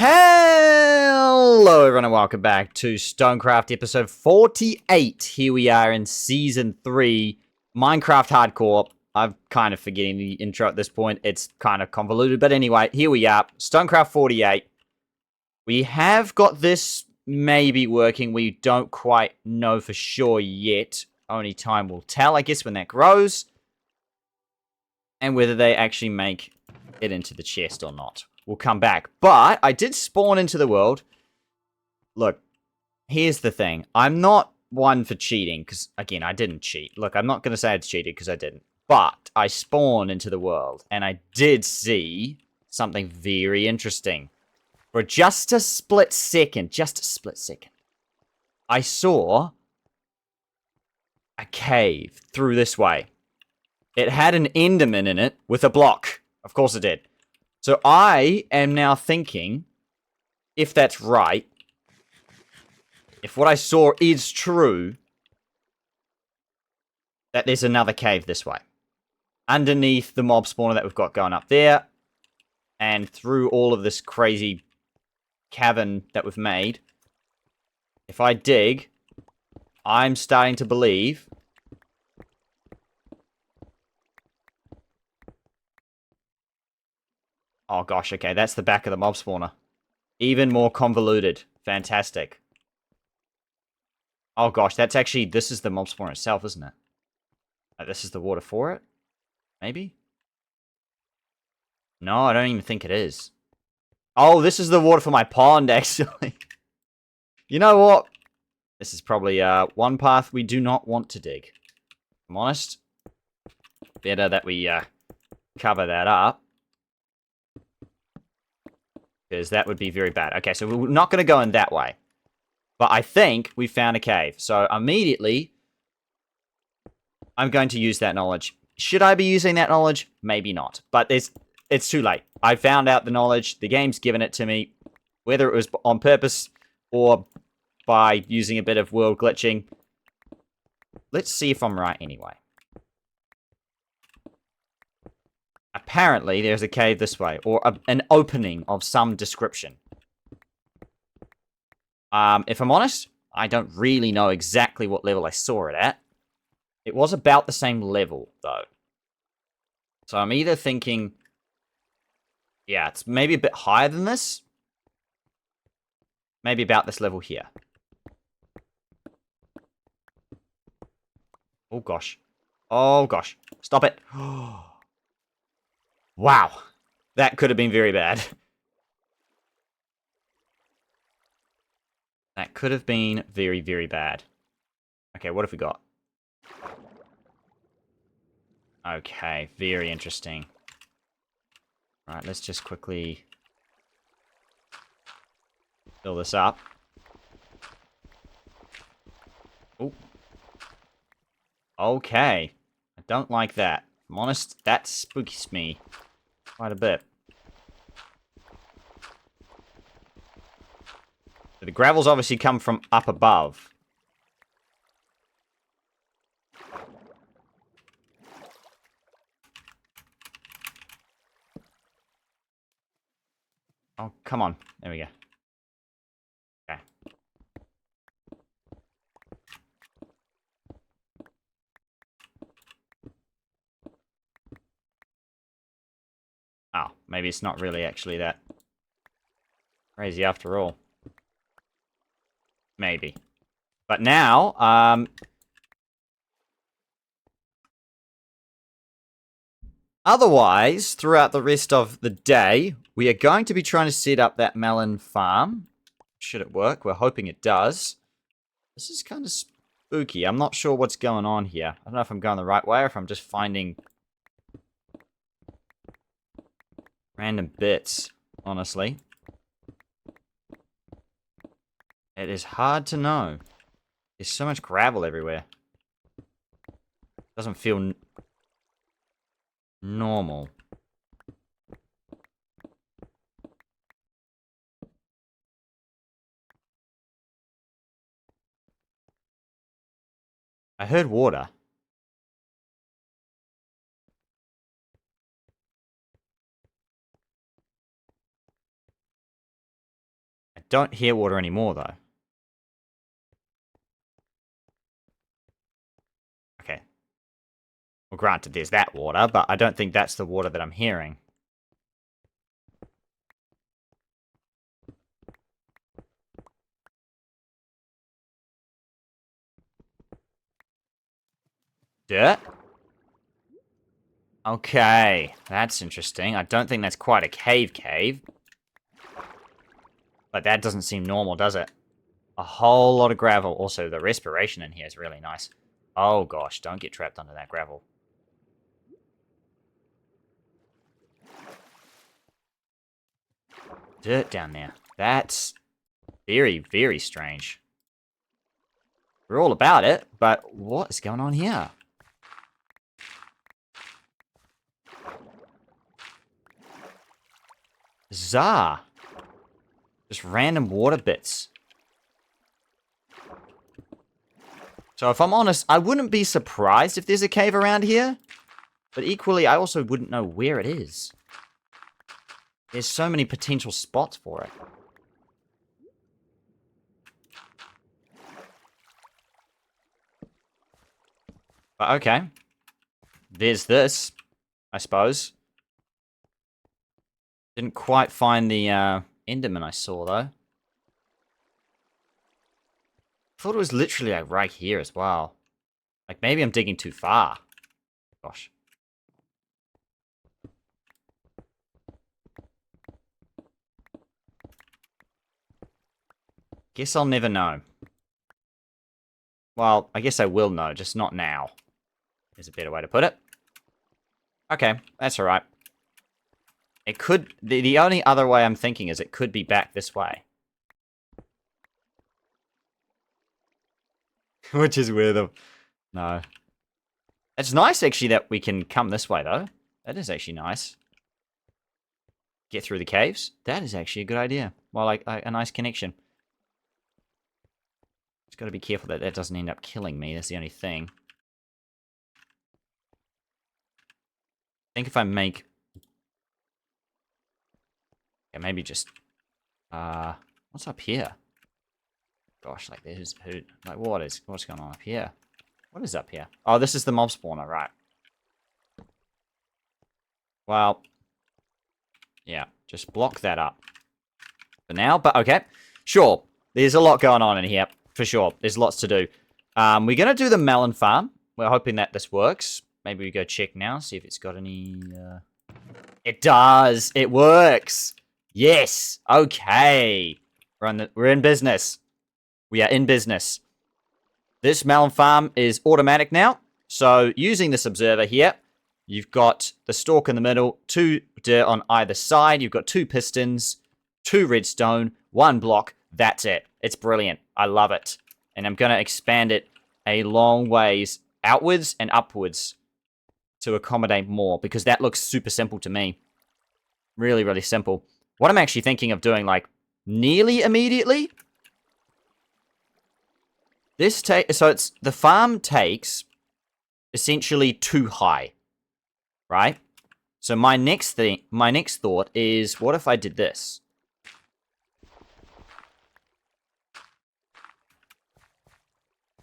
Hello everyone and welcome back to Stonecraft episode 48. Here we are in season 3, Minecraft Hardcore. I'm kind of forgetting the intro at this point. It's kind of convoluted, but anyway, here we are, Stonecraft 48. We have got this maybe working. We don't quite know for sure yet. Only time will tell, I guess, when that grows. And whether they actually make it into the chest or not. We'll come back. But I did spawn into the world. Look, here's the thing. I'm not one for cheating, because, again, I didn't cheat. Look, I'm not going to say I cheated, because I didn't. But I spawned into the world, and I did see something very interesting. For just a split second, I saw a cave through this way. It had an enderman in it with a block. Of course it did. So I am now thinking, if that's right, if what I saw is true, that there's another cave this way. Underneath the mob spawner that we've got going up there, and through all of this crazy cavern that we've made, if I dig, I'm starting to believe oh gosh, okay, that's the back of the mob spawner. Even more convoluted. Fantastic. Oh gosh, that's actually, this is the mob spawner itself, isn't it? Like, this is the water for it? Maybe? No, I don't even think it is. Oh, this is the water for my pond, actually. You know what? This is probably one path we do not want to dig. If I'm honest. Better that we cover that up. Because that would be very bad. Okay, so we're not going to go in that way. But I think we found a cave. So immediately, I'm going to use that knowledge. Should I be using that knowledge? Maybe not. But it's too late. I found out the knowledge. The game's given it to me. Whether it was on purpose or by using a bit of world glitching. Let's see if I'm right anyway. Apparently, there's a cave this way, or an opening of some description. If I'm honest, I don't really know exactly what level I saw it at. It was about the same level, though. So I'm either thinking, yeah, it's maybe a bit higher than this. Maybe about this level here. Oh, gosh. Oh, gosh. Stop it. Wow. That could have been very bad. That could have been very, very bad. Okay, what have we got? Okay, very interesting. Alright, let's just quickly fill this up. Oh. Okay. I don't like that. If I'm honest, that spooks me quite a bit. So the gravel's obviously come from up above. Oh, come on. There we go. Okay. Oh, maybe it's not really actually that crazy after all. Maybe. But now, otherwise, throughout the rest of the day, we are going to be trying to set up that melon farm. Should it work? We're hoping it does. This is kind of spooky. I'm not sure what's going on here. I don't know if I'm going the right way or if I'm just finding random bits, honestly. It is hard to know. There's so much gravel everywhere. Doesn't feel normal. I heard water. don't hear water anymore, though. Okay. Well, granted, there's that water, but I don't think that's the water that I'm hearing. Dirt? Okay, that's interesting. I don't think that's quite a cave. But that doesn't seem normal, does it? A whole lot of gravel. Also, the respiration in here is really nice. Oh gosh, don't get trapped under that gravel. Dirt down there. That's very, very strange. We're all about it, but what is going on here? Bizarre. Just random water bits. So if I'm honest, I wouldn't be surprised if there's a cave around here. But equally, I also wouldn't know where it is. There's so many potential spots for it. But okay. There's this, I suppose. Didn't quite find the Enderman I saw, though. Thought it was literally like right here as well. Like maybe I'm digging too far. Gosh. Guess I'll never know. Well, I guess I will know, just not now. Is a better way to put it. Okay, that's alright. It could... The only other way I'm thinking is it could be back this way. Which is weird. No. It's nice, actually, that we can come this way, though. That is actually nice. Get through the caves. That is actually a good idea. Well, like, a nice connection. Just got to be careful that that doesn't end up killing me. That's the only thing. I think if I make... Yeah, maybe just... what's up here? Gosh, like, there's... Like, what's going on up here? What is up here? Oh, this is the mob spawner, right. Well... Yeah, just block that up. For now, but okay. Sure, there's a lot going on in here. For sure, there's lots to do. We're going to do the melon farm. We're hoping that this works. Maybe we go check now, see if it's got any... It does! It works! Yes! Okay! We're in business. We are in business. This melon farm is automatic now. So, using this observer here, you've got the stalk in the middle, 2 dirt on either side, you've got 2 pistons, 2 redstone, 1 block. That's it. It's brilliant. I love it. And I'm going to expand it a long ways outwards and upwards to accommodate more, because that looks super simple to me. Really, really simple. What I'm actually thinking of doing, like, nearly immediately... So it's... The farm takes essentially 2 high. Right? So my next thought is, what if I did this?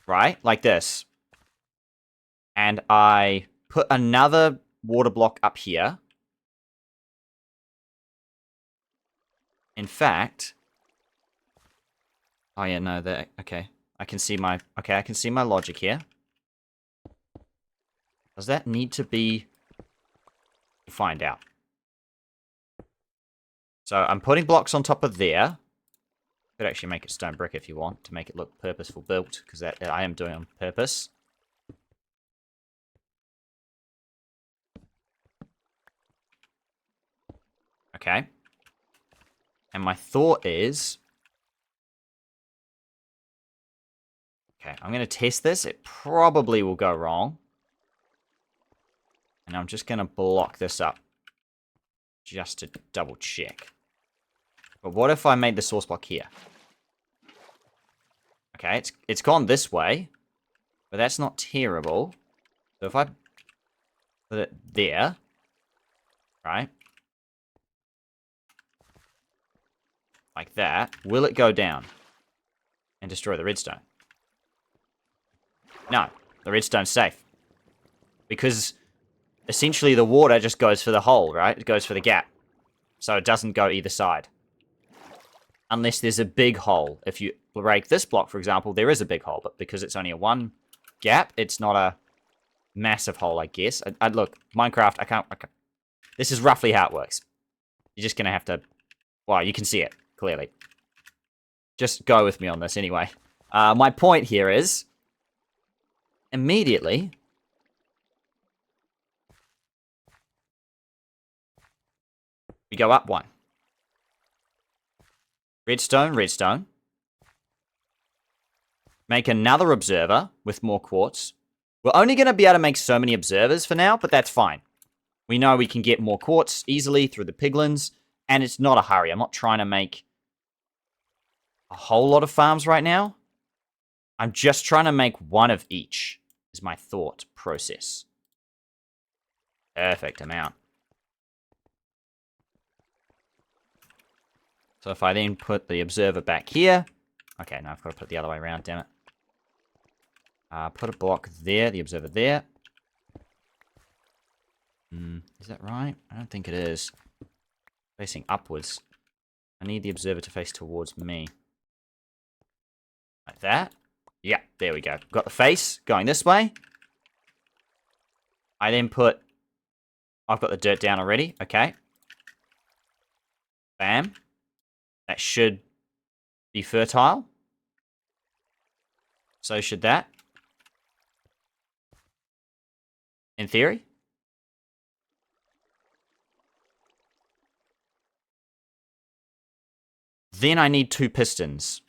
Right? Like this. And I put another water block up here. In fact... Oh yeah, no, okay. I can see my logic here. Does that need to be... Find out. So I'm putting blocks on top of there. Could actually make it stone brick if you want, to make it look purposeful built, because that I am doing on purpose. Okay. And my thought is... Okay, I'm going to test this. It probably will go wrong. And I'm just going to block this up. Just to double check. But what if I made the source block here? Okay, it's gone this way. But that's not terrible. So if I put it there. Right. like that, will it go down and destroy the redstone? No, the redstone's safe. Because essentially the water just goes for the hole, right? It goes for the gap. So it doesn't go either side. Unless there's a big hole. If you break this block, for example, there is a big hole. But because it's only a one gap, it's not a massive hole, I guess. Look, Minecraft, I can't... This is roughly how it works. You're just going to have to... Well, you can see it, clearly. Just go with me on this anyway. My point here is... Immediately... We go up one. Redstone, redstone. Make another observer with more quartz. We're only going to be able to make so many observers for now, but that's fine. We know we can get more quartz easily through the piglins, and it's not a hurry. I'm not trying to make a whole lot of farms right now. I'm just trying to make one of each, is my thought process. Perfect amount. So if I then put the observer back here... Okay, no, I've got to put it the other way around, damn it. Put a block there, the observer there. Is that right? I don't think it is. Facing upwards. I need the observer to face towards me. Like that. Yeah, there we go. Got the face going this way. I then put... I've got the dirt down already. Okay. Bam. That should be fertile. So should that. In theory. Then I need 2 pistons.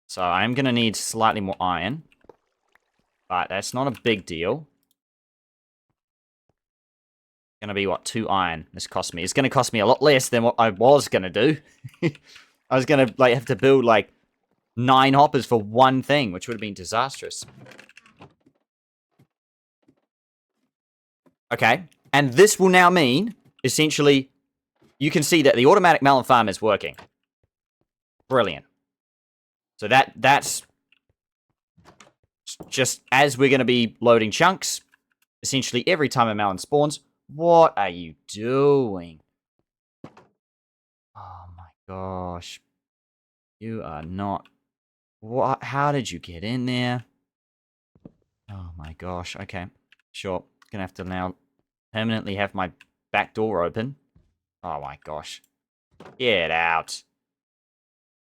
So I'm going to need slightly more iron. But that's not a big deal. Going to be, what, 2 iron this cost me. It's going to cost me a lot less than what I was going to do. I was going to like have to build like 9 hoppers for one thing, which would have been disastrous. Okay, and this will now mean, essentially, you can see that the automatic melon farm is working. Brilliant. So that's just as we're going to be loading chunks, essentially every time a melon spawns. What are you doing? Oh my gosh. You are not... What? How did you get in there? Oh my gosh. Okay. Sure. Gonna have to now permanently have my back door open. Oh my gosh. Get out.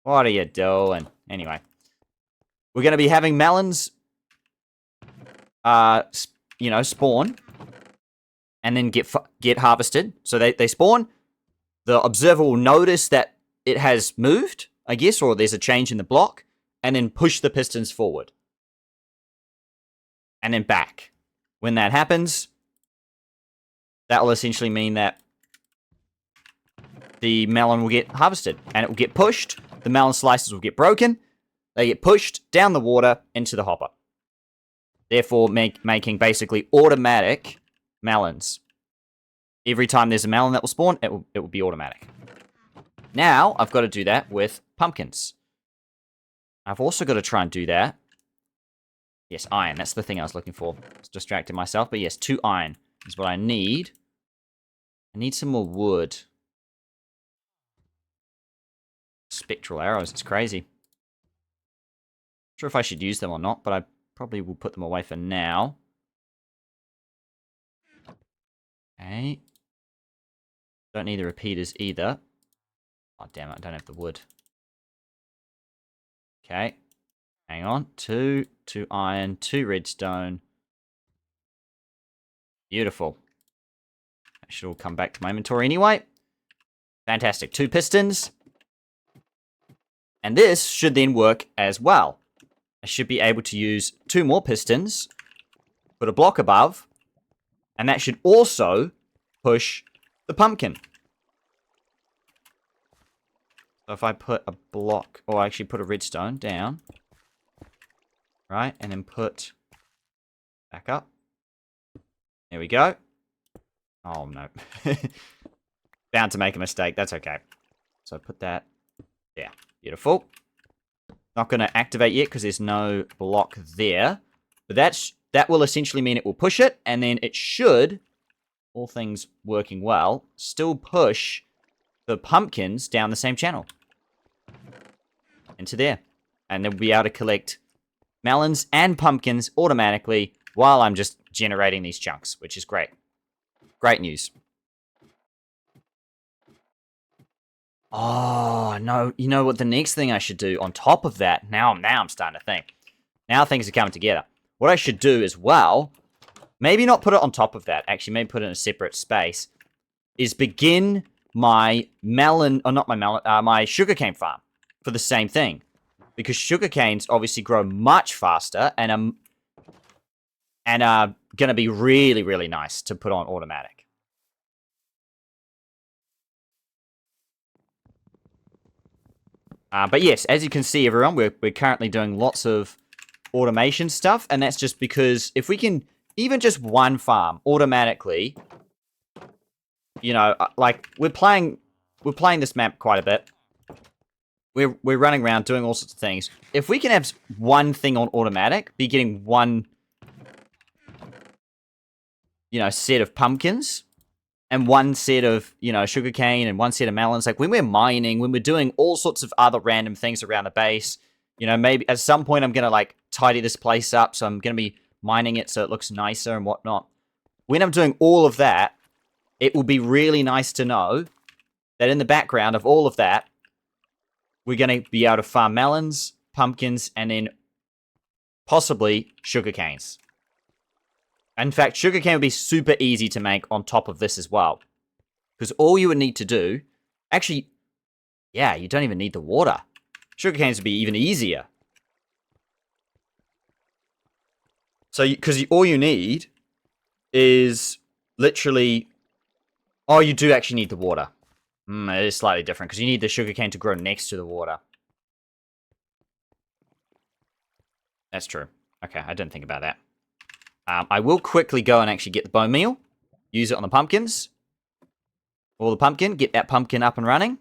What are you doing? Anyway. We're gonna be having melons, you know, spawn. And then get harvested. So they spawn. The observer will notice that it has moved, I guess, or there's a change in the block. And then push the pistons forward. And then back. When that happens, that will essentially mean that the melon will get harvested. And it will get pushed. The melon slices will get broken. They get pushed down the water into the hopper. Therefore, making basically automatic melons. Every time there's a melon that will spawn, it will be automatic. Now, I've got to do that with pumpkins. I've also got to try and do that. Yes, iron. That's the thing I was looking for. I was distracting myself. But yes, 2 iron is what I need. I need some more wood. Spectral arrows. It's crazy. Not sure if I should use them or not, but I probably will put them away for now. Okay. Don't need the repeaters either. Oh, damn it. I don't have the wood. Okay. Hang on. 2 iron, 2 redstone. Beautiful. That should all come back to my inventory anyway. Fantastic. 2 pistons. And this should then work as well. I should be able to use 2 more pistons. Put a block above. And that should also push the pumpkin. So if I put a block, or actually put a redstone down. Right, and then put back up. There we go. Oh no. Bound to make a mistake, that's okay. So put that there. Beautiful. Not going to activate yet because there's no block there. But that will essentially mean it will push it, and then it should, all things working well, still push the pumpkins down the same channel. Into there. And then we'll be able to collect melons and pumpkins automatically while I'm just generating these chunks, which is great. Great news. Oh, no. You know what the next thing I should do on top of that? Now I'm starting to think. Now things are coming together. What I should do as well, maybe not put it on top of that. Actually, maybe put it in a separate space. Is begin my melon, or not my melon, my sugarcane farm for the same thing. Because sugarcanes obviously grow much faster and are going to be really, really nice to put on automatic. But yes, as you can see, everyone, we're currently doing lots of automation stuff, and that's just because if we can even just one farm automatically, you know, like we're playing this map quite a bit. We're running around doing all sorts of things. If we can have one thing on automatic, be getting one, you know, set of pumpkins and one set of, you know, sugarcane and one set of melons. Like when we're mining, when we're doing all sorts of other random things around the base, you know, maybe at some point I'm going to like tidy this place up. So I'm going to be mining it so it looks nicer and whatnot. When I'm doing all of that, it will be really nice to know that in the background of all of that, we're going to be able to farm melons, pumpkins, and then possibly sugarcanes. In fact, sugarcane would be super easy to make on top of this as well. Because all you would need to do... Actually, yeah, you don't even need the water. Sugarcanes would be even easier. So, because all you need is literally... Oh, you do actually need the water. It is slightly different, because you need the sugarcane to grow next to the water. That's true. Okay, I didn't think about that. I will quickly go and actually get the bone meal. Use it on the pumpkins. Or the pumpkin. Get that pumpkin up and running.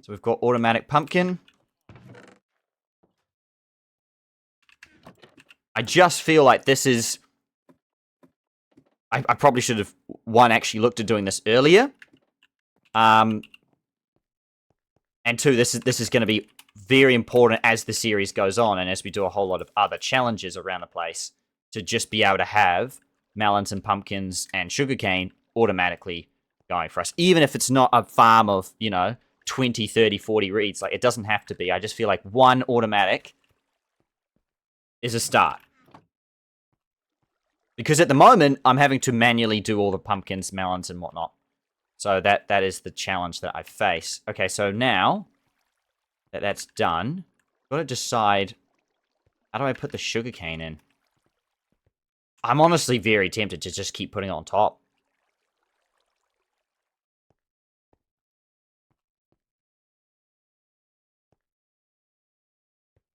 So we've got automatic pumpkin. I just feel like this is... I probably should have, one, actually looked at doing this earlier. And two, this is going to be very important as the series goes on and as we do a whole lot of other challenges around the place to just be able to have melons and pumpkins and sugarcane automatically going for us. Even if it's not a farm of, you know, 20, 30, 40 reeds. Like, it doesn't have to be. I just feel like one automatic is a start. Because at the moment, I'm having to manually do all the pumpkins, melons, and whatnot. So that is the challenge that I face. Okay, so now that that's done, I've got to decide, how do I put the sugarcane in? I'm honestly very tempted to just keep putting it on top.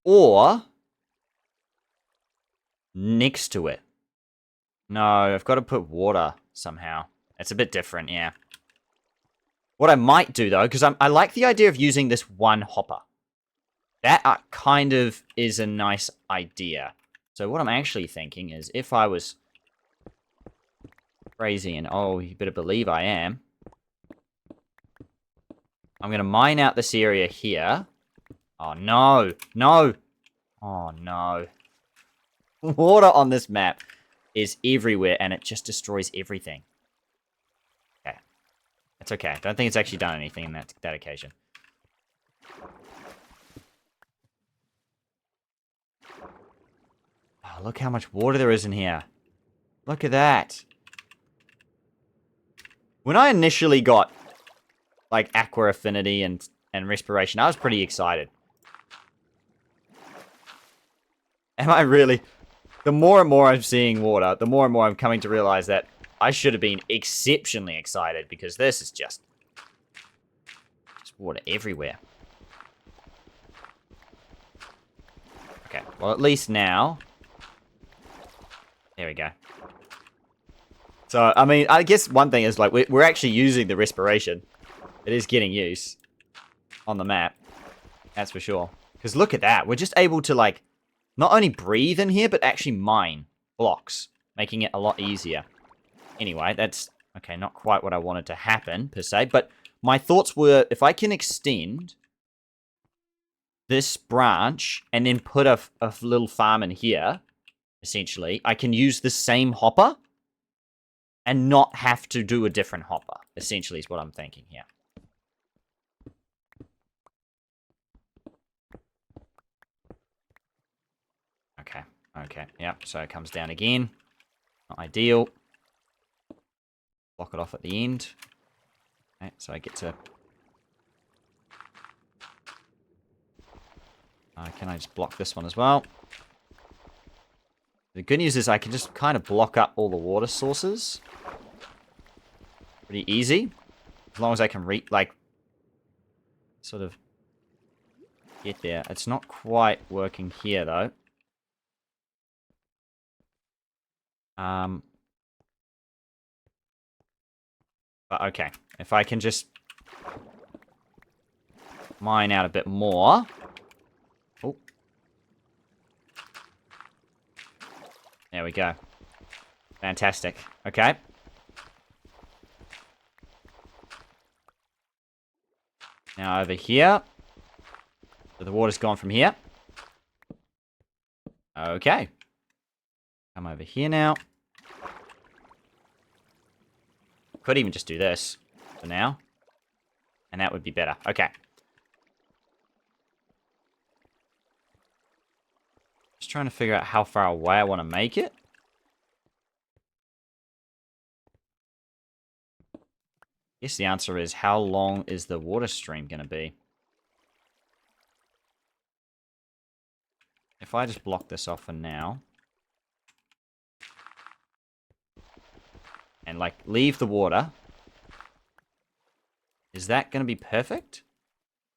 Or next to it. No, I've got to put water somehow. It's a bit different, yeah. What I might do, though, because I like the idea of using this one hopper. That kind of is a nice idea. So what I'm actually thinking is, if I was crazy, and oh, you better believe I am, I'm going to mine out this area here. Oh, no. No. Oh, no. Water on this map is everywhere, and it just destroys everything. Okay. It's okay. I don't think it's actually done anything in that occasion. Oh, look how much water there is in here. Look at that. When I initially got, like, Aqua Affinity and Respiration, I was pretty excited. Am I really? The more and more I'm seeing water, the more and more I'm coming to realize that I should have been exceptionally excited, because this is just water everywhere. Okay, well, at least now... There we go. So, I mean, I guess one thing is, like, we're actually using the respiration. It is getting use. on the map. That's for sure. Because look at that. We're just able to, like, not only breathe in here, but actually mine blocks, making it a lot easier. Anyway, that's, okay, not quite what I wanted to happen, per se. But my thoughts were, if I can extend this branch and then put a little farm in here, essentially, I can use the same hopper and not have to do a different hopper, essentially is what I'm thinking here. Okay, yep, so it comes down again. Not ideal. Block it off at the end. Okay, so I get to... can I just block this one as well? The good news is I can just kind of block up all the water sources. Pretty easy. As long as I can sort of get there. It's not quite working here, though. But okay. If I can just mine out a bit more. Oh. There we go. Fantastic. Okay. Now over here. So the water's gone from here. Okay. Come over here now. Could even just do this for now. And that would be better. Okay. Just trying to figure out how far away I want to make it. I guess the answer is, how long is the water stream going to be? If I just block this off for now. And, like, leave the water. Is that going to be perfect?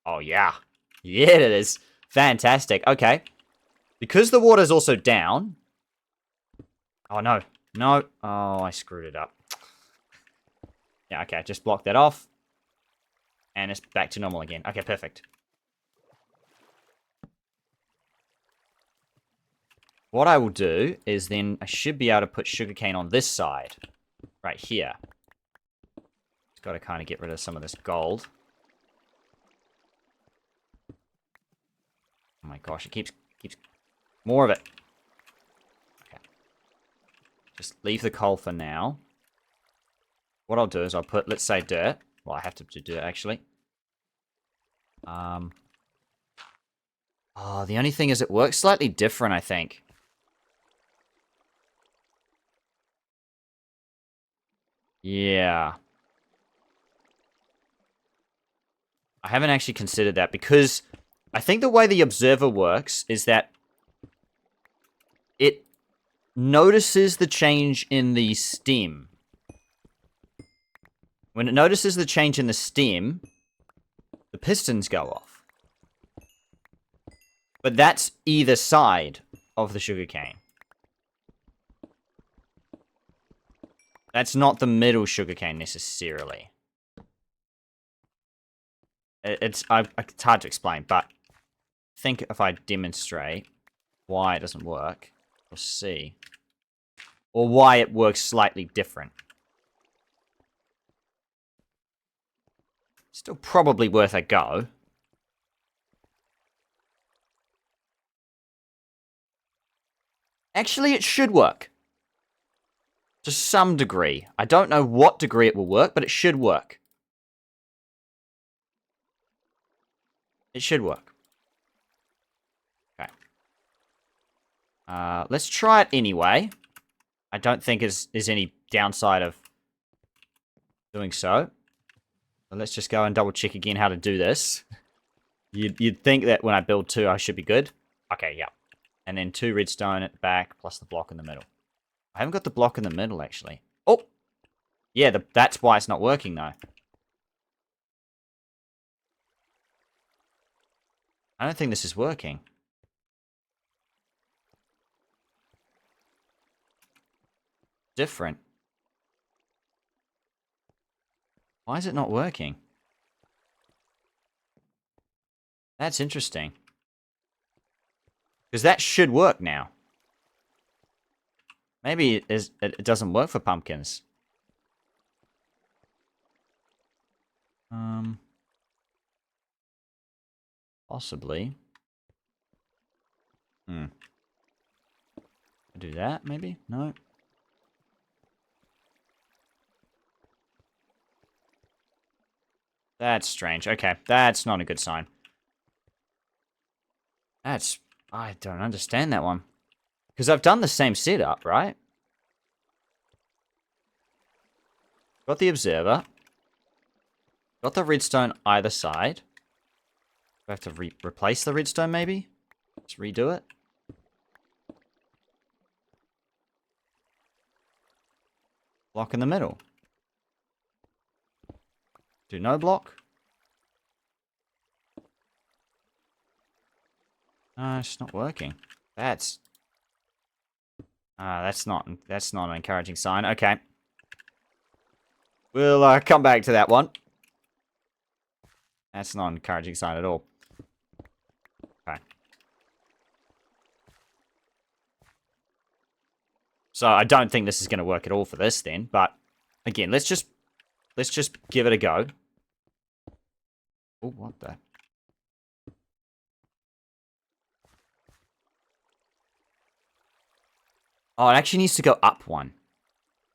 Oh, yeah. Yeah, it is. Fantastic. Okay. Because the water's also down. Oh, no. No. Oh, I screwed it up. Yeah, okay. Just block that off. And it's back to normal again. Okay, perfect. What I will do is then I should be able to put sugarcane on this side. Right here. Just got to kind of get rid of some of this gold. Oh my gosh, it keeps more of it. Okay. Just leave the coal for now. What I'll do is I'll put, let's say, dirt. Well, I have to do dirt, actually. Oh, the only thing is it works slightly different, I think. Yeah. I haven't actually considered that because I think the way the observer works is that it notices the change in the stem. When it notices the change in the stem, the pistons go off. But that's either side of the sugarcane. That's not the middle sugarcane necessarily. It's hard to explain, but I think if I demonstrate why it doesn't work, we'll see. Or why it works slightly different. Still probably worth a go. Actually, it should work. To some degree. I don't know what degree it will work, but it should work. It should work. Okay. Let's try it anyway. I don't think there's any downside of doing so. So let's just go and double check again how to do this. You'd think that when I build 2, I should be good. Okay, yeah. And then 2 redstone at the back, plus the block in the middle. I haven't got the block in the middle, actually. Oh! Yeah, that's why it's not working, though. I don't think this is working. Different. Why is it not working? That's interesting. Because that should work now. Maybe it doesn't work for pumpkins. Possibly. Do that, maybe? No. That's strange. Okay, that's not a good sign. I don't understand that one. Because I've done the same setup, right? Got the observer. Got the redstone either side. Do I have to replace the redstone, maybe? Just redo it. Block in the middle. Do no block. It's not working. That's not an encouraging sign. Okay. We'll come back to that one. That's not an encouraging sign at all. Okay. So I don't think this is going to work at all for this then, but again, let's just give it a go. Oh, what the? Oh, it actually needs to go up one,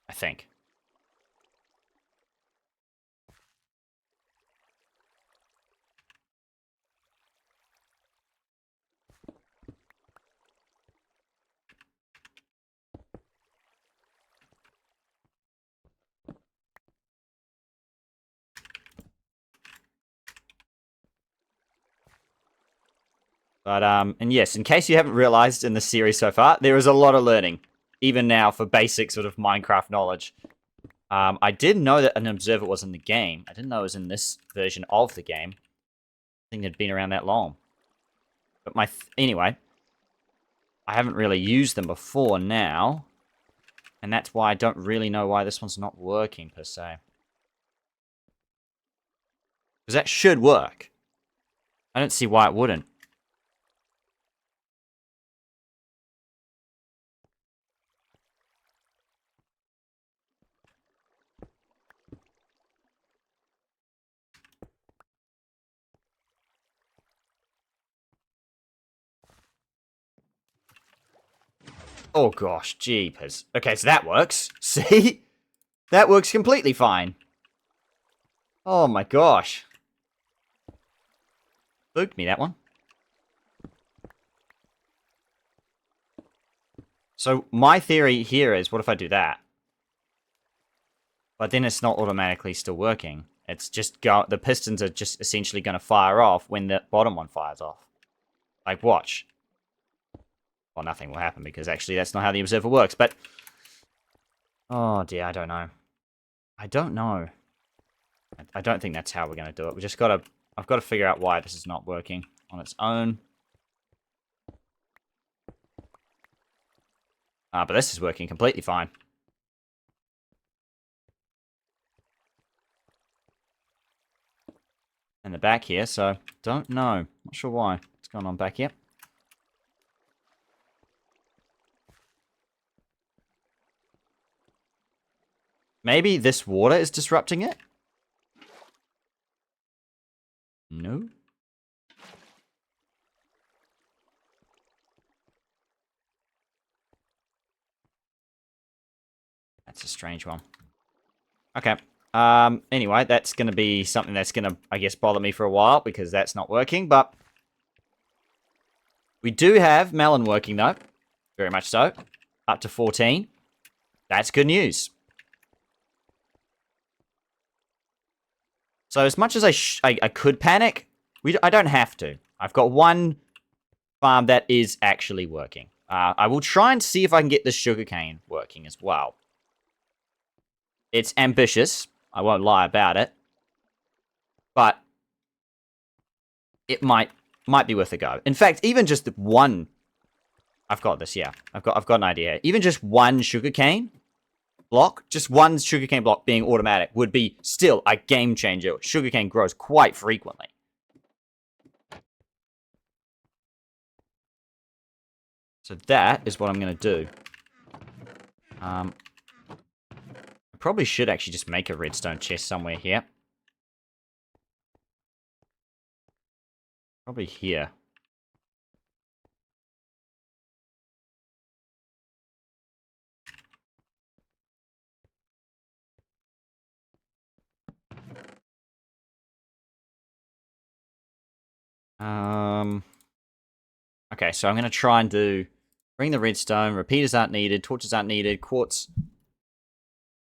I think. But, and yes, in case you haven't realized in the series so far, there is a lot of learning, even now, for basic sort of Minecraft knowledge. I did know that an observer was in the game. I didn't know it was in this version of the game. I think it'd been around that long. But anyway, I haven't really used them before now. And that's why I don't really know why this one's not working, per se. Because that should work. I don't see why it wouldn't. Oh gosh, jeepers. Okay, so that works. See? That works completely fine. Oh my gosh. Spooked me, that one. So my theory here is, what if I do that? But then it's not automatically still working. It's just the pistons are just essentially going to fire off when the bottom one fires off. Like, watch. Well, nothing will happen because actually that's not how the observer works, but... Oh dear, I don't know. I don't know. I don't think that's how we're going to do it. We just got to... I've got to figure out why this is not working on its own. But this is working completely fine. In the back here, so don't know. Not sure why. What's going on back here? Maybe this water is disrupting it? No. That's a strange one. Okay. Anyway, that's going to be something that's going to, I guess, bother me for a while because that's not working, but we do have melon working, though. Very much so. Up to 14. That's good news. So as much as I could panic, I don't have to. I've got one farm that is actually working. I will try and see if I can get the sugarcane working as well. It's ambitious. I won't lie about it. But it might be worth a go. In fact, even just one... I've got this, yeah. I've got an idea. Even just one sugarcane block, just one sugarcane block being automatic would be still a game changer. Sugarcane grows quite frequently. So that is what I'm going to do. I probably should actually just make a redstone chest somewhere here. Probably here. Okay, so I'm going to try and bring the redstone. Repeaters aren't needed. Torches aren't needed. Quartz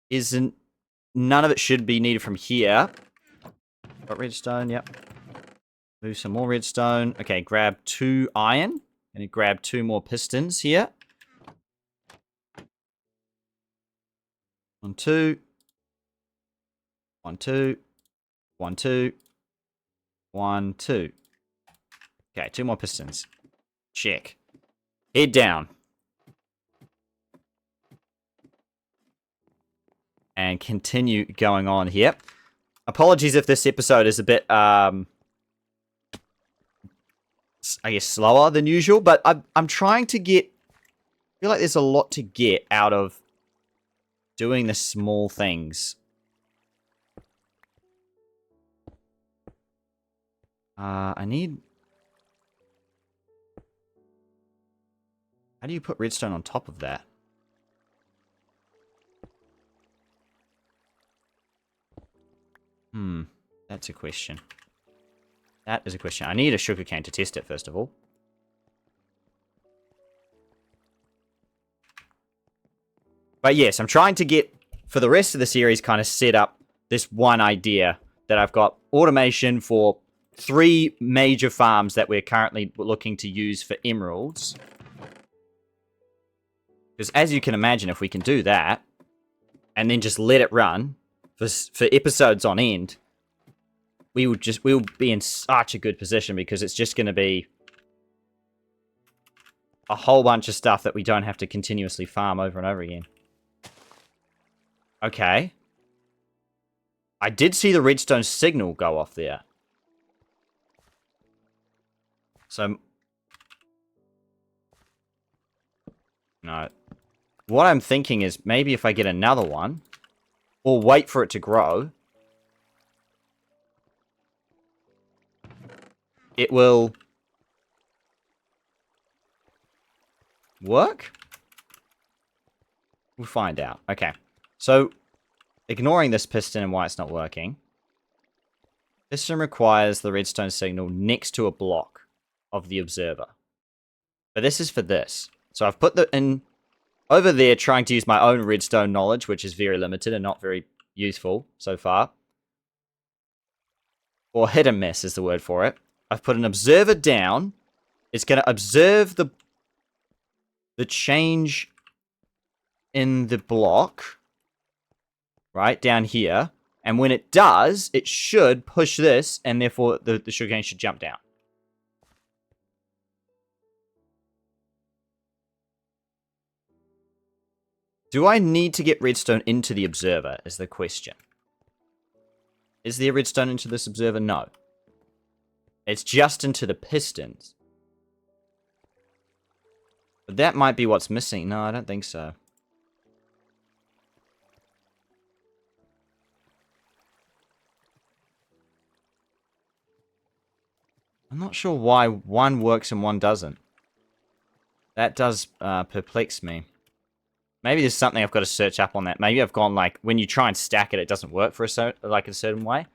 isn't... None of it should be needed from here. Got redstone, yep. Move some more redstone. Okay, grab 2 iron. And grab 2 more pistons here. 1, 2. 1, 2. 1, 2. 1, 2. Okay, 2 more pistons. Check. Head down. And continue going on here. Apologies if this episode is a bit, I guess, slower than usual, but I'm trying to get... I feel like there's a lot to get out of doing the small things. I need... How do you put redstone on top of that? That's a question. That is a question. I need a sugarcane to test it, first of all. But yes, I'm trying to get, for the rest of the series, kind of set up this one idea that I've got automation for 3 major farms that we're currently looking to use for emeralds. Because as you can imagine, if we can do that, and then just let it run for episodes on end, we'll be in such a good position, because it's just going to be a whole bunch of stuff that we don't have to continuously farm over and over again. Okay. I did see the redstone signal go off there. So... No. What I'm thinking is maybe if I get another one, or wait for it to grow, it will work? We'll find out. Okay. So, ignoring this piston and why it's not working, piston requires the redstone signal next to a block of the observer. But this is for this. So I've put the in over there trying to use my own redstone knowledge, which is very limited and not very useful so far. Or hit and miss is the word for it. I've put an observer down. It's going to observe the change in the block. Right, down here. And when it does, it should push this, and therefore the sugarcane should jump down. Do I need to get redstone into the observer, is the question. Is there redstone into this observer? No. It's just into the pistons. But that might be what's missing. No, I don't think so. I'm not sure why one works and one doesn't. That does perplex me. Maybe there's something I've got to search up on that. Maybe I've gone, like, when you try and stack it, it doesn't work for a certain way.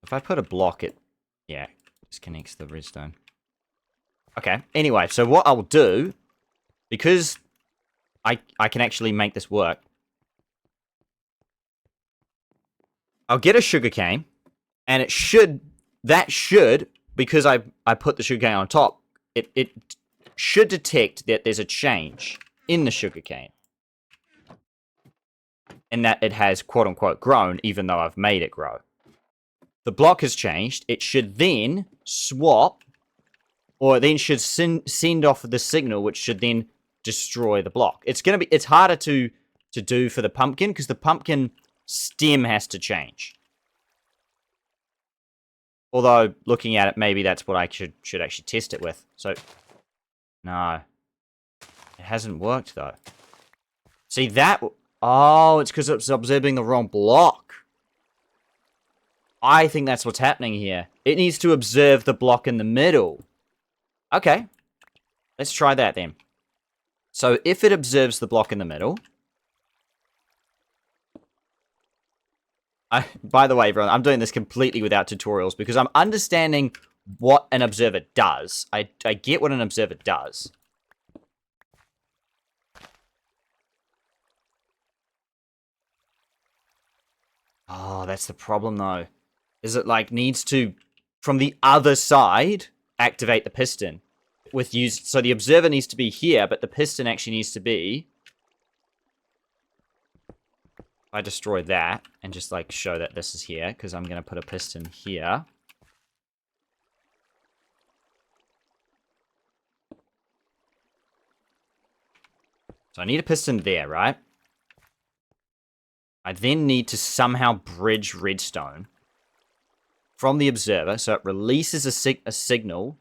If I put a block, it... Yeah, disconnects the redstone. Okay, anyway, so what I'll do, because I can actually make this work, I'll get a sugarcane, and it should... That should, because I put the sugarcane on top, it should detect that there's a change in the sugarcane. And that it has, quote-unquote, grown, even though I've made it grow. The block has changed. It should then swap, or then should send off the signal, which should then destroy the block. It's harder to do for the pumpkin, because the pumpkin stem has to change. Although, looking at it, maybe that's what I should actually test it with. So, no. It hasn't worked, though. See, that... Oh, it's because it's observing the wrong block. I think that's what's happening here. It needs to observe the block in the middle. Okay. Let's try that, then. So, if it observes the block in the middle... By the way, everyone, I'm doing this completely without tutorials because I'm understanding what an observer does. I get what an observer does. Oh, that's the problem, though. Is it, like, needs to, from the other side, activate the piston. So the observer needs to be here, but the piston actually needs to be... I destroy that and just like show that this is here because I'm going to put a piston here. So I need a piston there, right? I then need to somehow bridge redstone from the observer so it releases a signal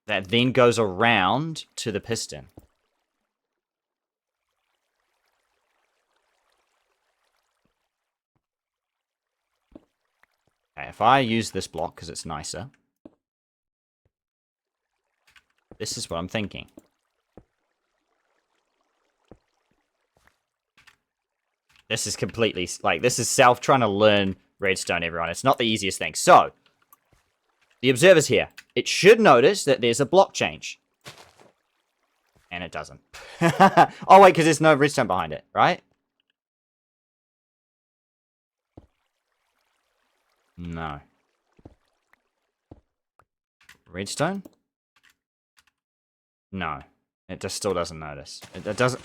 that then goes around to the piston. Okay, if I use this block because it's nicer, this is what I'm thinking. This is completely, like, this is Self trying to learn redstone, everyone. It's not the easiest thing. So, the observer's here. It should notice that there's a block change. And it doesn't. Oh, wait, because there's no redstone behind it, right? No. Redstone? No. It just still doesn't notice. It doesn't...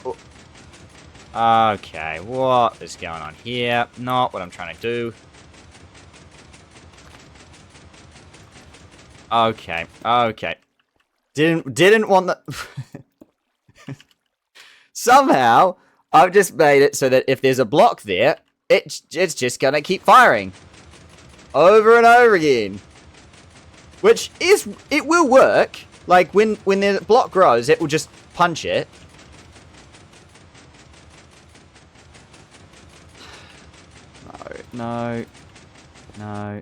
Oh. Okay, what is going on here? Not what I'm trying to do. Okay, okay. Didn't want the... Somehow, I've just made it so that if there's a block there, it's just gonna keep firing. Over and over again. Which is... It will work. Like, when the block grows, it will just punch it. No. No.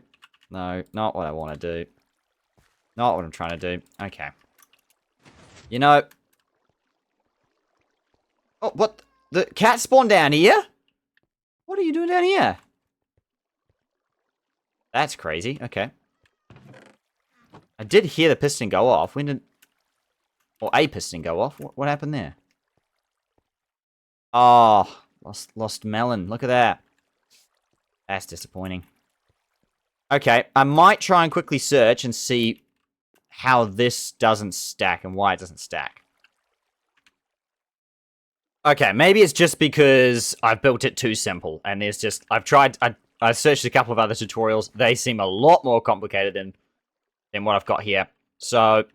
No. Not what I want to do. Not what I'm trying to do. Okay. You know... Oh, what? The cat spawned down here? What are you doing down here? That's crazy. Okay. I did hear the piston go off. When did... Or a piston go off. What happened there? Oh, lost melon. Look at that. That's disappointing. Okay, I might try and quickly search and see how this doesn't stack and why it doesn't stack. Okay, maybe it's just because I've built it too simple, and there's just... I searched a couple of other tutorials. They seem a lot more complicated than what I've got here. So,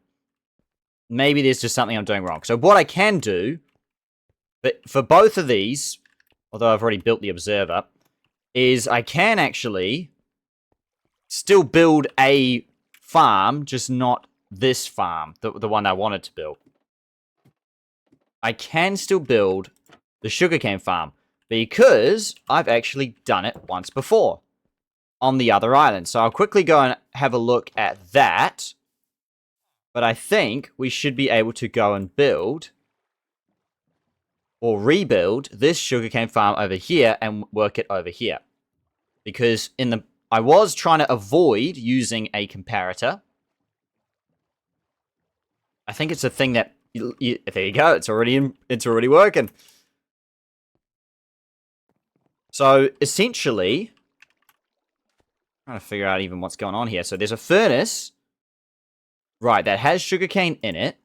maybe there's just something I'm doing wrong. So what I can do, but for both of these, although I've already built the observer, is I can actually still build a farm, just not this farm, the one I wanted to build. I can still build the sugarcane farm because I've actually done it once before on the other island. So I'll quickly go and have a look at that. But I think we should be able to go and build or rebuild this sugarcane farm over here and work it over here. Because I was trying to avoid using a comparator. I think it's a thing that there you go. It's already working. So essentially, I'm trying to figure out even what's going on here. So there's a furnace, right, that has sugarcane in it.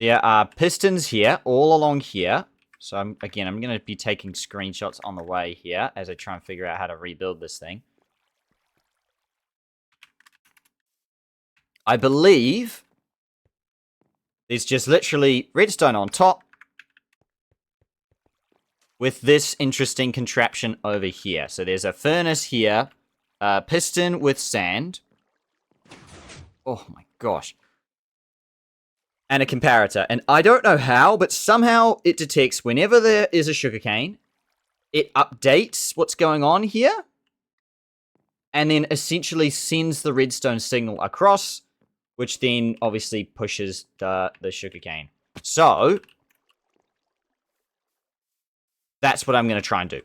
There are pistons here, all along here. So I'm going to be taking screenshots on the way here as I try and figure out how to rebuild this thing. I believe There's just literally redstone on top with this interesting contraption over here. So there's a furnace here, a piston with sand. Oh my gosh. And a comparator. And I don't know how, but somehow it detects whenever there is a sugarcane, it updates what's going on here, and then essentially sends the redstone signal across, which then obviously pushes the sugarcane. So that's what I'm going to try and do.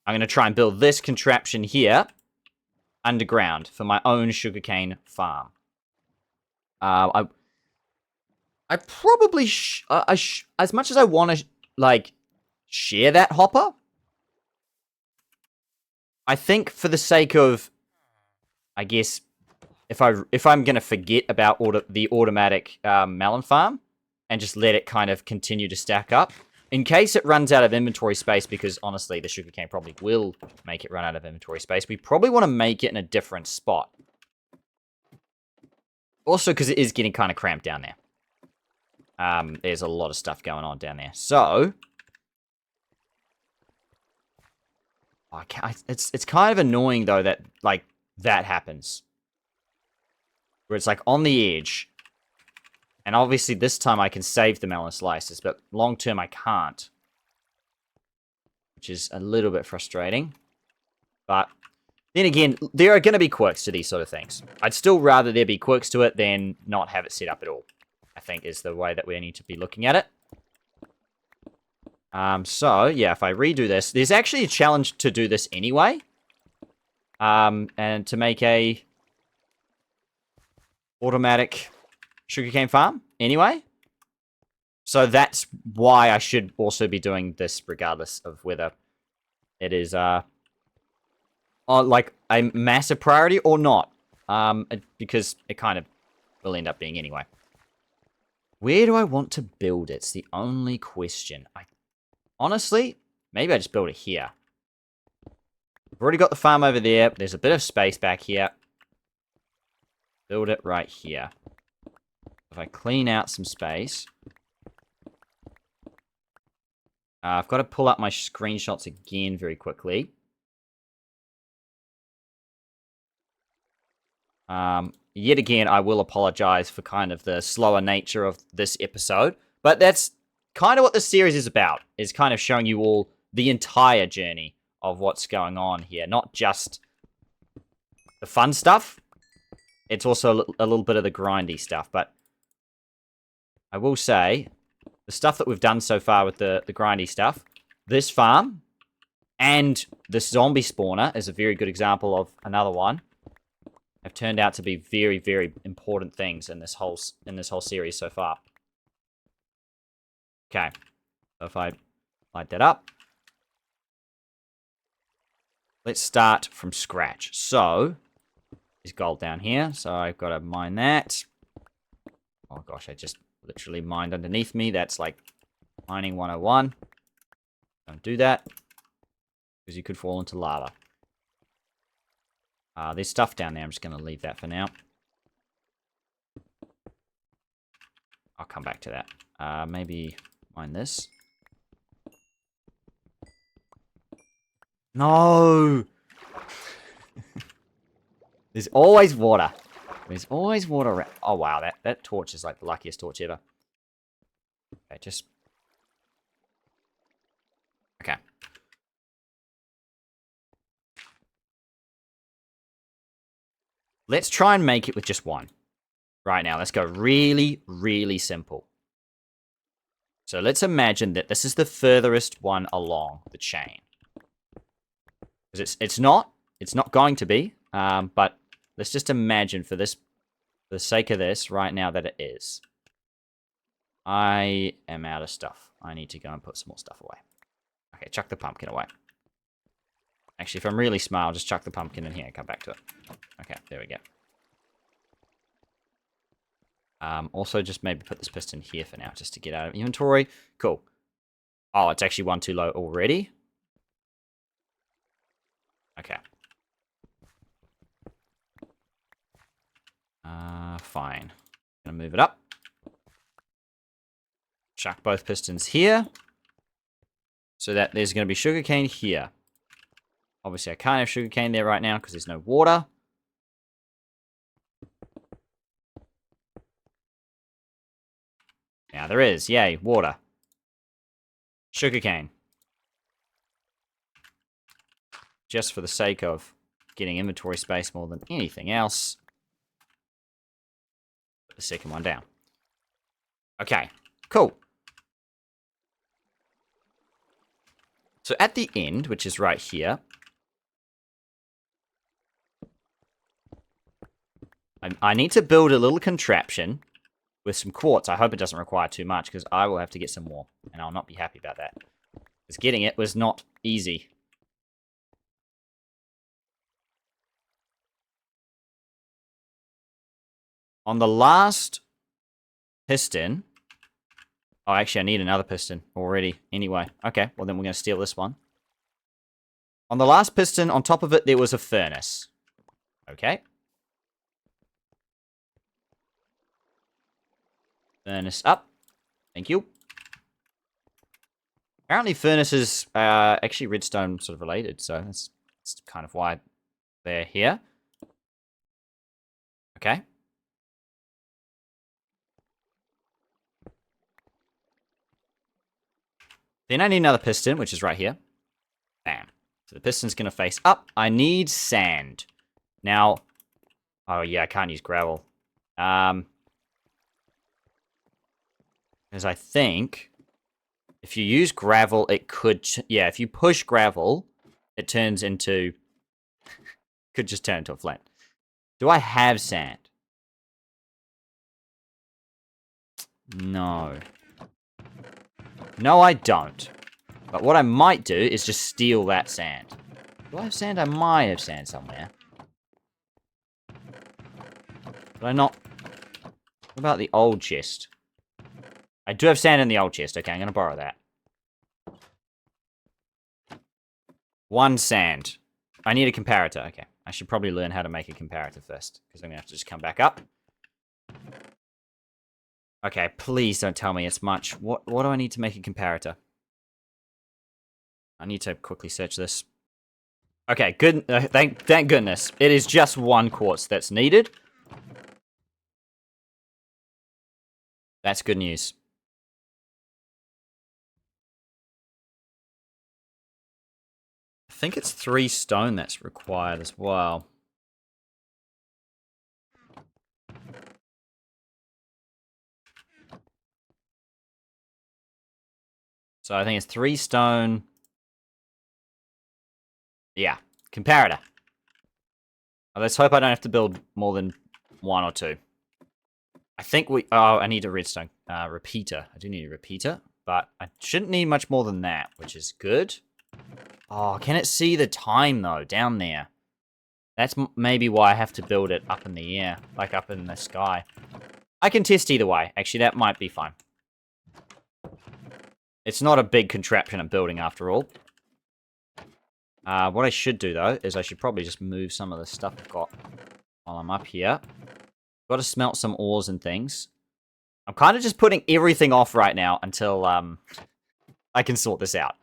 I'm going to try and build this contraption here underground for my own sugarcane farm. I probably as much as I want to like share that hopper, I think for the sake of, I guess, if I'm gonna forget about the automatic melon farm and just let it kind of continue to stack up, in case it runs out of inventory space, because honestly the sugarcane probably will make it run out of inventory space, we probably want to make it in a different spot. Also, because it is getting kind of cramped down there. There's a lot of stuff going on down there. So, it's kind of annoying though that like that happens, where it's like on the edge, and obviously this time I can save the melon slices, but long term I can't, which is a little bit frustrating. But then again, there are going to be quirks to these sort of things. I'd still rather there be quirks to it than not have it set up at all, I think is the way that we need to be looking at it. So, yeah, if I redo this, there's actually a challenge to do this anyway. And to make a automatic sugarcane farm anyway. So that's why I should also be doing this regardless of whether it is, like a massive priority or not. Because it kind of will end up being anyway. Where do I want to build it? It's the only question. Honestly, maybe I just build it here. I've already got the farm over there. There's a bit of space back here. Build it right here. If I clean out some space. I've got to pull up my screenshots again very quickly. Yet again, I will apologize for kind of the slower nature of this episode. But that's kind of what this series is about, is kind of showing you all the entire journey of what's going on here. Not just the fun stuff. It's also a little bit of the grindy stuff. But I will say, the stuff that we've done so far with the grindy stuff, this farm and this zombie spawner is a very good example of another one, have turned out to be very, very important things in this whole series so far. Okay, so if I light that up, let's start from scratch. So, there's gold down here, so I've got to mine that. Oh gosh, I just literally mined underneath me. That's like mining 101. Don't do that, because you could fall into lava. There's stuff down there. I'm just going to leave that for now. I'll come back to that. Maybe mine this. No! There's always water. There's always water around. Oh, wow. That torch is like the luckiest torch ever. Okay, just... Okay. Let's try and make it with just one. Right now, let's go really, really simple. So let's imagine that this is the furthest one along the chain. Because it's not going to be, but let's just imagine for the sake of this right now that it is. I am out of stuff. I need to go and put some more stuff away. Okay, chuck the pumpkin away. Actually, if I'm really smart, I'll just chuck the pumpkin in here and come back to it. Okay, there we go. Also, just maybe put this piston here for now, just to get out of inventory. Cool. Oh, it's actually one too low already. Okay. Fine. Gonna move it up. Chuck both pistons here. So that there's going to be sugarcane here. Obviously, I can't have sugarcane there right now because there's no water. Now there is. Yay, water. Sugarcane. Just for the sake of getting inventory space more than anything else. Put the second one down. Okay, cool. So at the end, which is right here, I need to build a little contraption with some quartz. I hope it doesn't require too much, because I will have to get some more, and I'll not be happy about that. Because getting it was not easy. On the last piston... Oh, actually, I need another piston already. Anyway, okay, well then we're going to steal this one. On the last piston, on top of it, there was a furnace. Okay. Furnace up. Thank you. Apparently furnaces are actually redstone sort of related, so that's kind of why they're here. Okay. Then I need another piston, which is right here. Bam. So the piston's going to face up. I need sand. Now, oh yeah, I can't use gravel. Because I think if you use gravel, it could... Yeah, if you push gravel, it turns into... could just turn into a flint. Do I have sand? No. No, I don't. But what I might do is just steal that sand. Do I have sand? I might have sand somewhere. But I not... What about the old chest? I do have sand in the old chest. Okay, I'm going to borrow that. 1 sand. I need a comparator. Okay, I should probably learn how to make a comparator first, because I'm going to have to just come back up. Okay, please don't tell me it's much. What do I need to make a comparator? I need to quickly search this. Okay, good. Thank goodness. It is just 1 quartz that's needed. That's good news. I think it's 3 stone that's required as well. So I think it's 3 stone. Yeah, comparator. Let's hope I don't have to build more than 1 or 2. I think we... Oh, I need a redstone repeater. I do need a repeater, but I shouldn't need much more than that, which is good. Oh, can it see the time, though, down there? That's maybe why I have to build it up in the air, like up in the sky. I can test either way. Actually, that might be fine. It's not a big contraption I'm building, after all. What I should do, though, is I should probably just move some of the stuff I've got while I'm up here. Got to smelt some ores and things. I'm kind of just putting everything off right now until I can sort this out.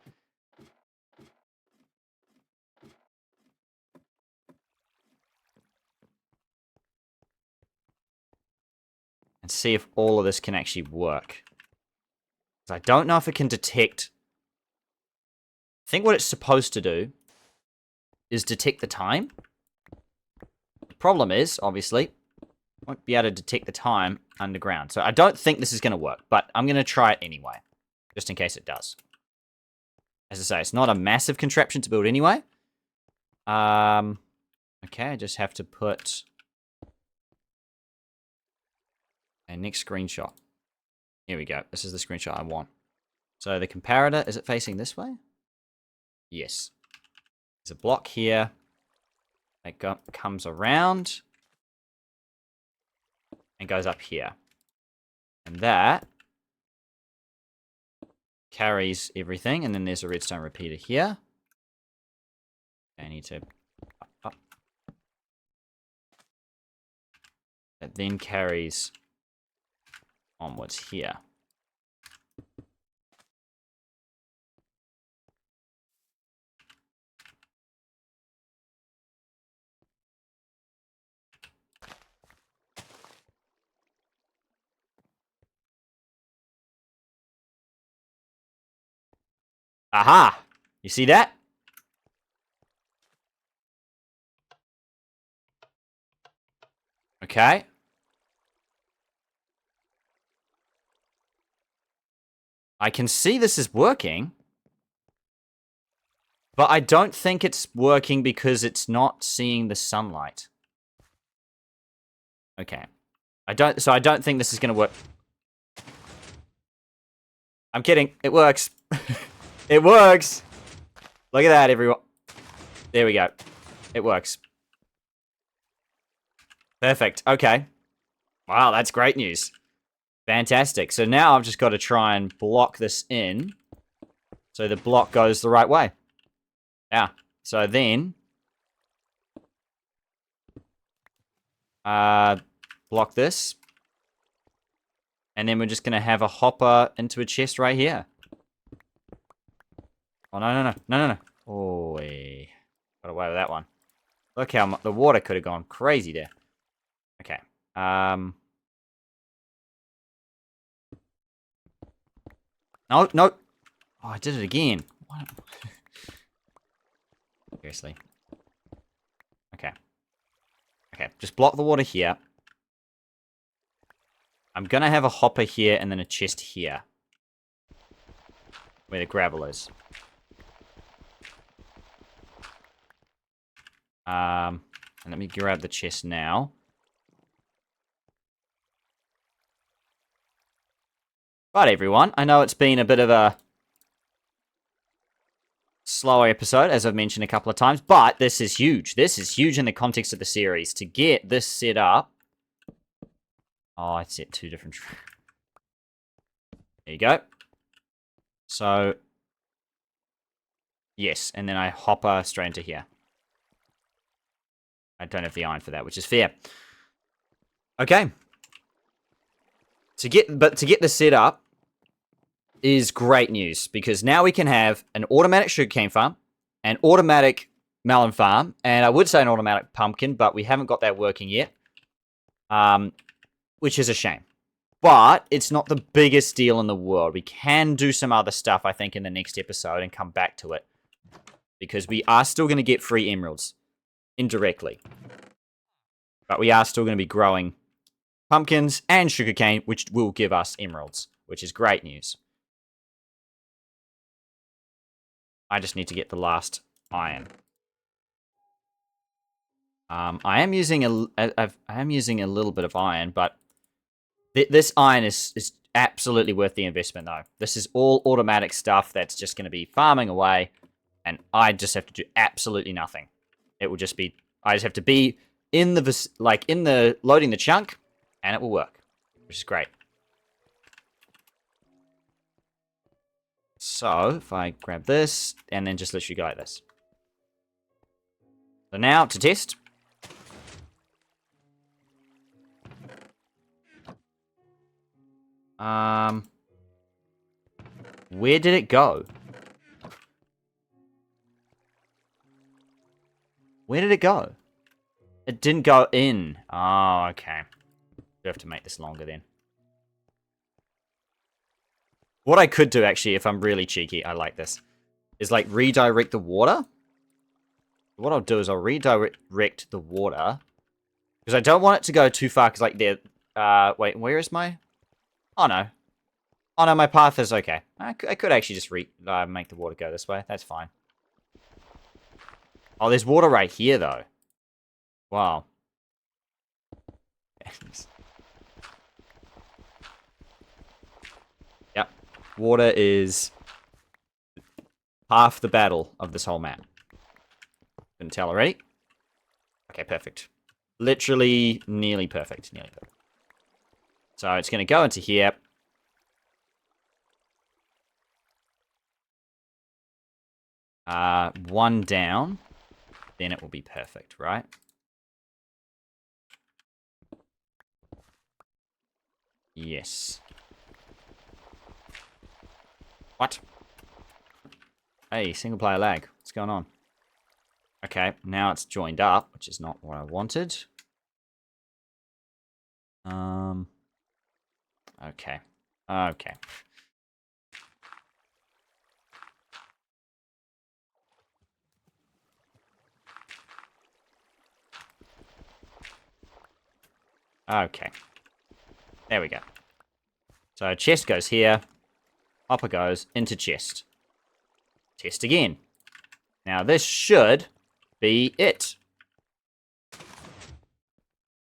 And see if all of this can actually work. I don't know if it can detect... I think what it's supposed to do is detect the time. The problem is, obviously, won't be able to detect the time underground. So I don't think this is going to work, but I'm going to try it anyway, just in case it does. As I say, it's not a massive contraption to build anyway. Okay, I just have to put a next screenshot. Here we go. This is the screenshot I want. So the comparator, is it facing this way? Yes. There's a block here. It comes around and goes up here. And that carries everything. And then there's a redstone repeater here. I need to... Up. It then carries onwards here. Aha! You see that? Okay. I can see this is working. But I don't think it's working because it's not seeing the sunlight. Okay. I don't think this is going to work. I'm kidding. It works. It works. Look at that, everyone. There we go. It works. Perfect. Okay. Wow, that's great news. Fantastic. So now I've just got to try and block this in so the block goes the right way. Yeah. So then block this. And then we're just going to have a hopper into a chest right here. Oh, no. Oh, got away with that one. Look how much the water could have gone crazy there. Okay. No. Oh, I did it again. What? Seriously. Okay. Okay, just block the water here. I'm going to have a hopper here and then a chest here. Where the gravel is. And let me grab the chest now. Right, everyone. I know it's been a bit of a slower episode, as I've mentioned a couple of times, but this is huge. This is huge in the context of the series. To get this set up... Oh, I set two different... There you go. So... Yes, and then I hopper straight into here. I don't have the iron for that, which is fair. Okay. To get this set up is great news, because now we can have an automatic sugarcane farm, an automatic melon farm, and I would say an automatic pumpkin, but we haven't got that working yet. Which is a shame. But it's not the biggest deal in the world. We can do some other stuff, I think, in the next episode and come back to it. Because we are still going to get free emeralds. Indirectly. But we are still going to be growing pumpkins and sugarcane, which will give us emeralds. Which is great news. I just need to get the last iron. I am using a little bit of iron, but this iron is absolutely worth the investment, though. This is all automatic stuff that's just going to be farming away, and I just have to do absolutely nothing. It will just be, I just have to be in the loading the chunk, and it will work, which is great. So if I grab this and then just literally go like this. So now to test. Where did it go? Where did it go? It didn't go in. Oh, okay. We have to make this longer then. What I could do, actually, if I'm really cheeky, I like this, is like redirect the water. What I'll do is I'll redirect the water, because I don't want it to go too far, because like there... wait, where is my... Oh, no. Oh, no, my path is okay. I could actually just make the water go this way. That's fine. Oh, there's water right here, though. Wow. Yep. Water is half the battle of this whole map. Couldn't tell already. Okay, perfect. Literally, nearly perfect. Nearly perfect. So it's going to go into here. One down. Then it will be perfect, right? Yes. What? Hey, single player lag. What's going on? Okay, now it's joined up, which is not what I wanted. Okay. Okay. Okay. There we go. So chest goes here. Hopper goes into chest. Test again. Now this should be it.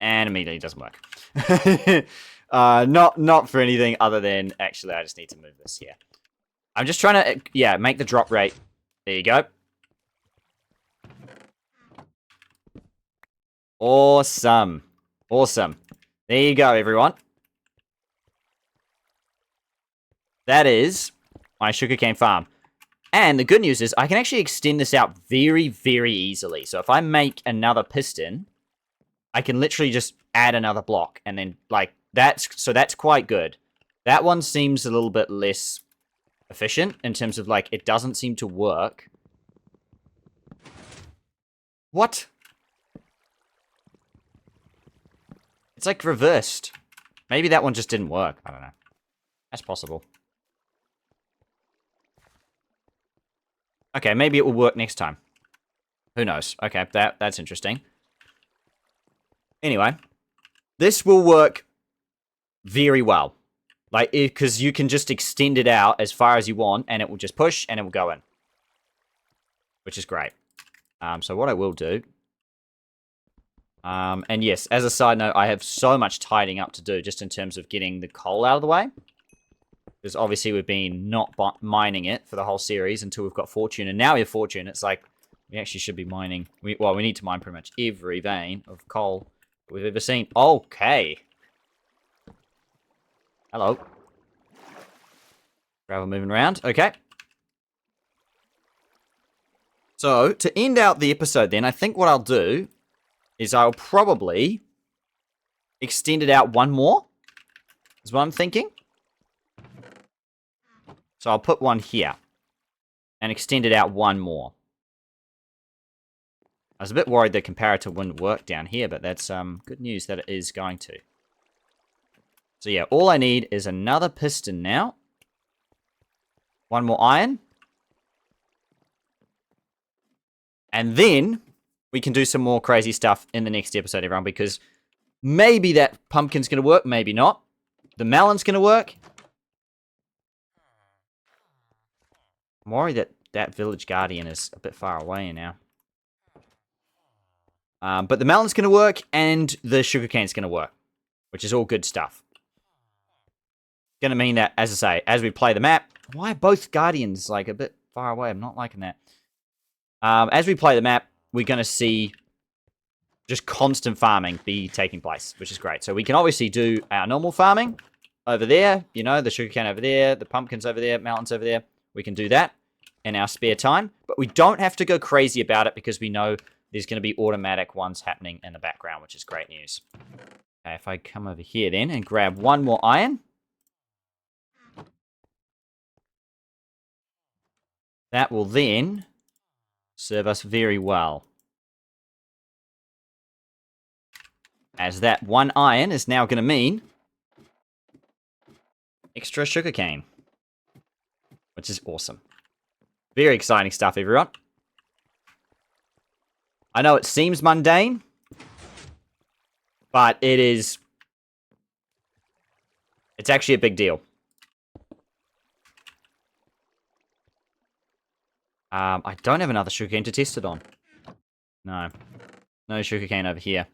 And immediately doesn't work. Not for anything other than... Actually, I just need to move this here. I'm just trying to... Yeah, make the drop rate. There you go. Awesome. Awesome. There you go, everyone. That is my sugarcane farm. And the good news is I can actually extend this out very, very easily. So if I make another piston, I can literally just add another block. And then, like, that's quite good. That one seems a little bit less efficient in terms of, like, it doesn't seem to work. What? It's, like, reversed. Maybe that one just didn't work. I don't know. That's possible. Okay, maybe it will work next time. Who knows? Okay, that's interesting. Anyway, this will work very well. Like, because you can just extend it out as far as you want, and it will just push, and it will go in. Which is great. So what I will do... and yes, as a side note, I have so much tidying up to do, just in terms of getting the coal out of the way. Because obviously we've been not mining it for the whole series until we've got fortune. And now we have fortune. It's like, we actually should be mining... Well, we need to mine pretty much every vein of coal we've ever seen. Okay. Hello. Gravel moving around. Okay. So, to end out the episode then, I think what I'll do is I'll probably extend it out one more. Is what I'm thinking. So I'll put one here. And extend it out one more. I was a bit worried that comparator wouldn't work down here, but that's good news that it is going to. So yeah, all I need is another piston now. One more iron. And then we can do some more crazy stuff in the next episode, everyone, because maybe that pumpkin's going to work, maybe not. The melon's going to work. I'm worried that that village guardian is a bit far away now. But the melon's going to work, and the sugarcane's going to work, which is all good stuff. Going to mean that, as I say, as we play the map... Why are both guardians, like, a bit far away? I'm not liking that. As we play the map, we're going to see just constant farming be taking place, which is great. So we can obviously do our normal farming over there. You know, the sugarcane over there, the pumpkins over there, mountains over there. We can do that in our spare time. But we don't have to go crazy about it because we know there's going to be automatic ones happening in the background, which is great news. Okay, if I come over here then and grab one more iron. That will then serve us very well. As that one iron is now going to mean extra sugarcane. Which is awesome. Very exciting stuff, everyone. I know it seems mundane, but it is... It's actually a big deal. I don't have another sugarcane to test it on. No. No sugarcane over here.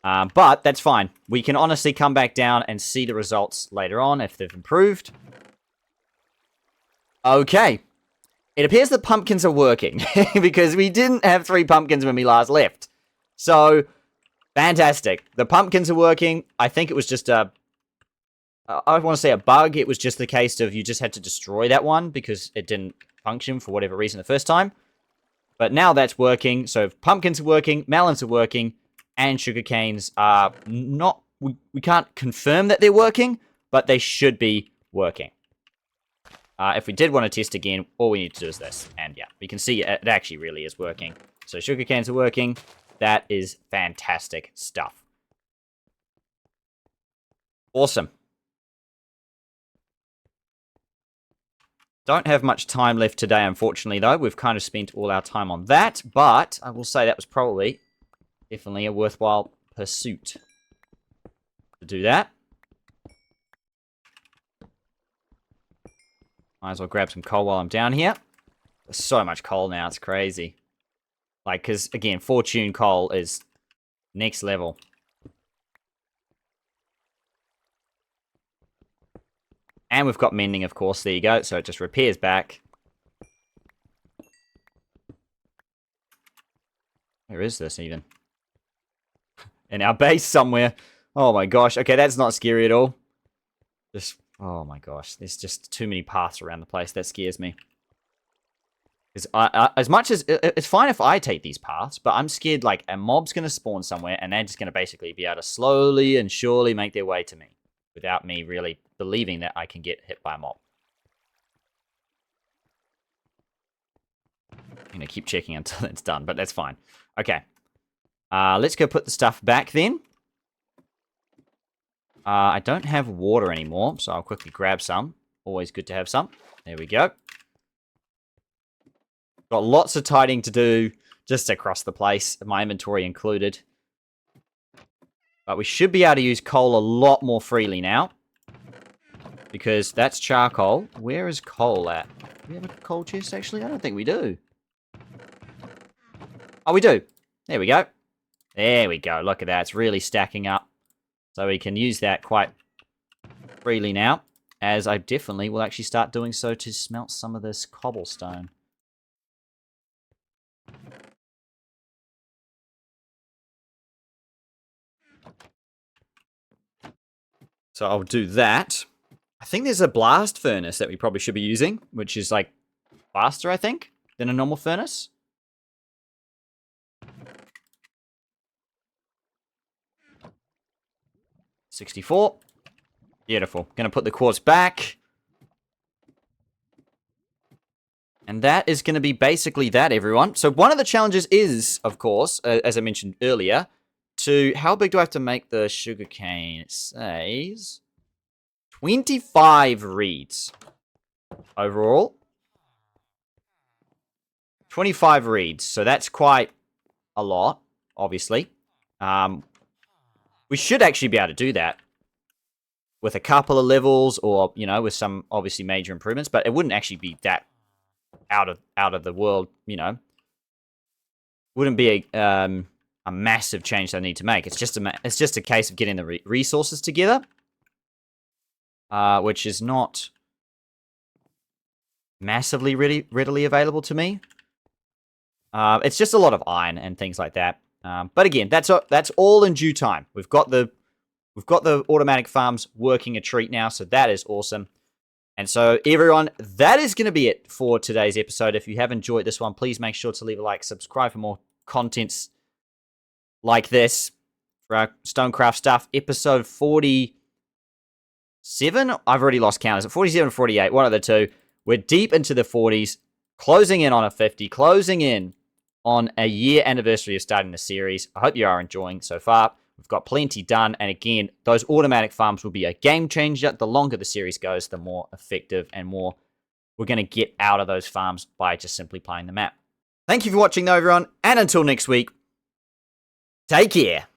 But that's fine. We can honestly come back down and see the results later on if they've improved. Okay. It appears that pumpkins are working. Because we didn't have 3 pumpkins when we last left. So, fantastic. The pumpkins are working. I think it was just a... I want to say a bug. It was just the case of you just had to destroy that one because it didn't function for whatever reason the first time. But now that's working. So pumpkins are working, melons are working, and sugarcanes are not... We can't confirm that they're working, but they should be working. If we did want to test again, all we need to do is this. And yeah, we can see it actually really is working. So sugarcanes are working. That is fantastic stuff. Awesome. Don't have much time left today, unfortunately, though. We've kind of spent all our time on that. But I will say that was probably definitely a worthwhile pursuit. to do that. Might as well grab some coal while I'm down here. There's so much coal now, it's crazy. Like, because, again, fortune coal is next level. And we've got mending, of course. There you go. So it just repairs back. Where is this, even? In our base somewhere. Oh, my gosh. Okay, that's not scary at all. Just, oh, my gosh. There's just too many paths around the place. That scares me. As much as it's fine if I take these paths, but I'm scared like a mob's going to spawn somewhere and they're just going to basically be able to slowly and surely make their way to me without me really believing that I can get hit by a mob. I'm going to keep checking until it's done, but that's fine. Okay. Let's go put the stuff back then. I don't have water anymore, so I'll quickly grab some. Always good to have some. There we go. Got lots of tidying to do just across the place, my inventory included. But we should be able to use coal a lot more freely now. Because that's charcoal. Where is coal at? Do we have a coal chest, actually? I don't think we do. Oh, we do. There we go. There we go. Look at that. It's really stacking up. So we can use that quite freely now. As I definitely will actually start doing so to smelt some of this cobblestone. So I'll do that. I think there's a blast furnace that we probably should be using, which is like faster, I think, than a normal furnace. $64. Beautiful. Gonna put the quartz back. And that is going to be basically that, everyone. So one of the challenges is, of course, as I mentioned earlier, to how big do I have to make the sugarcane? It says 25 reeds overall. 25 reeds. So that's quite a lot, obviously. We should actually be able to do that with a couple of levels or, you know, with some obviously major improvements, but it wouldn't actually be that out of the world, you know. Wouldn't be a massive change that I need to make. It's just a case of getting the resources together, which is not massively readily available to me. It's just a lot of iron and things like that. But again, that's all in due time. We've got the automatic farms working a treat now, so that is awesome. And so, everyone, that is going to be it for today's episode. If you have enjoyed this one, please make sure to leave a like, subscribe for more contents like this for our Stonecraft stuff. Episode 47? I've already lost count. Is it 47 or 48? One of the two. We're deep into the 40s, closing in on a 50, closing in on a year anniversary of starting the series. I hope you are enjoying so far. We've got plenty done, and again, those automatic farms will be a game changer. The longer the series goes, the more effective and more we're going to get out of those farms by just simply playing the map. Thank you for watching, though, everyone, and until next week, take care.